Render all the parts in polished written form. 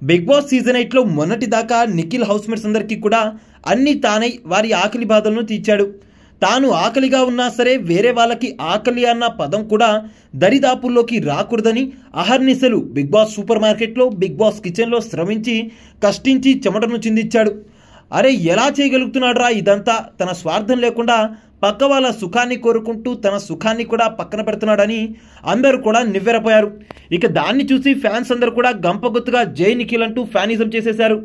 Big boss season 8లో మొన్నటి దాకా Nikhil housemates అందరికీ కూడా అన్ని తానై వారి ఆకలి బాధలను తీర్చాడు. తాను ఆకలిగా ఉన్నా సరే వేరే వాళ్ళకి ఆకలి అన్న పదం కూడా దరిదాపుల్లోకి రాకూడదని అహర్నిశలు బిగ్ బాస్ సూపర్ మార్కెట్లో బిగ్ బాస్ కిచెన్లో శ్రమించి కష్టించి చెమటను చిందించాడు. అరే ఎలా చేయగలుగుతున్నాడు రా ఇదంతా, తన స్వార్థం లేకుండా పక్క వాళ్ళ సుఖాన్ని కోరుకుంటూ తన సుఖాన్ని కూడా పక్కన పెడుతున్నాడని అందరూ కూడా నివ్వెరపోయారు. ఇక దాన్ని చూసి ఫ్యాన్స్ అందరూ కూడా గంపగుత్తుగా జై నిఖిల్ అంటూ ఫ్యానిజం చేసేశారు.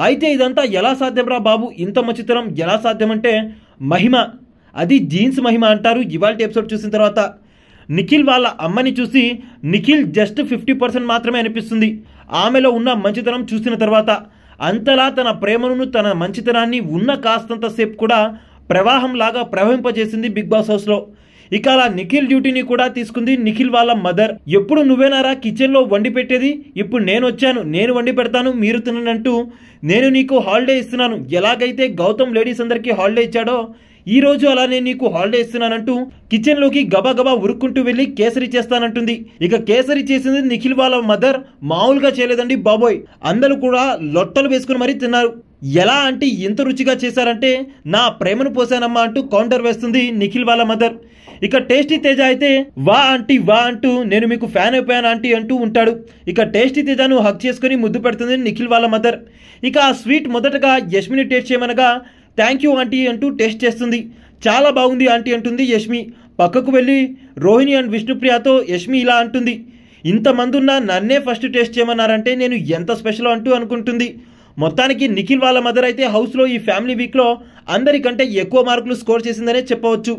అయితే ఇదంతా ఎలా సాధ్యం రా బాబు, ఇంత మంచితనం ఎలా సాధ్యమంటే మహిమ, అది జీన్స్ మహిమ అంటారు. ఇవాల్టి ఎపిసోడ్ చూసిన తర్వాత నిఖిల్ వాళ్ళ అమ్మని చూసి నిఖిల్ జస్ట్ 50% మాత్రమే అనిపిస్తుంది. ఆమెలో ఉన్న మంచితనం చూసిన తర్వాత అంతలా తన ప్రేమను తన మంచితనాన్ని ఉన్న కాస్తంతసేపు కూడా ప్రవాహంలాగా ప్రవహింపజేసింది బిగ్ బాస్ హౌస్లో. ఇక అలా నిఖిల్ డ్యూటీని కూడా తీసుకుంది నిఖిల్ వాళ్ళ మదర్. ఎప్పుడు నువ్వేనారా కిచెన్లో వండి పెట్టేది, ఇప్పుడు నేను వచ్చాను, నేను వండి పెడతాను, మీరు తినంటూ నేను నీకు హాలిడే ఇస్తున్నాను. ఎలాగైతే గౌతమ్ లేడీస్ అందరికీ హాలిడే ఇచ్చాడో ఈ రోజు అలానే నీకు హాలిడే ఇస్తున్నానంటూ కిచెన్లోకి గబగబా ఉరుక్కుంటూ వెళ్ళి కేసరి చేస్తానంటుంది. ఇక కేసరి చేసింది నిఖిల్ వాళ్ళ మదర్ మామూలుగా చేయలేదండి బాబోయ్. అందరూ కూడా లొట్టలు వేసుకుని మరీ తిన్నారు. ఎలా అంటే ఇంత రుచిగా చేశారంటే నా ప్రేమను పోసానమ్మా అంటూ కౌంటర్ వేస్తుంది నిఖిల్ వాళ్ళ మదర్. ఇక టేస్టీ తేజ అయితే వా ఆంటీ వా అంటూ నేను మీకు ఫ్యాన్ అయిపోయాను ఆంటీ అంటూ ఉంటాడు. ఇక టేస్టీ తేజను హక్ చేసుకుని ముద్దు పెడుతుంది నిఖిల్ వాళ్ళ మదర్. ఇక ఆ స్వీట్ మొదటగా యష్మిని టేస్ట్ చేయమనగా థ్యాంక్ యూ ఆంటీ అంటూ టేస్ట్ చేస్తుంది. చాలా బాగుంది ఆంటీ అంటుంది యష్మి. పక్కకు వెళ్ళి రోహిణి అండ్ విష్ణుప్రియతో యష్మి ఇలా అంటుంది, ఇంతమంది ఉన్నా నన్నే ఫస్ట్ టేస్ట్ చేయమన్నారంటే నేను ఎంత స్పెషల్ అంటూ అనుకుంటుంది. మొత్తానికి నిఖిల్ వాళ్ళ మదర్ అయితే హౌస్లో ఈ ఫ్యామిలీ వీక్లో అందరికంటే ఎక్కువ మార్కులు స్కోర్ చేసిందనే చెప్పవచ్చు.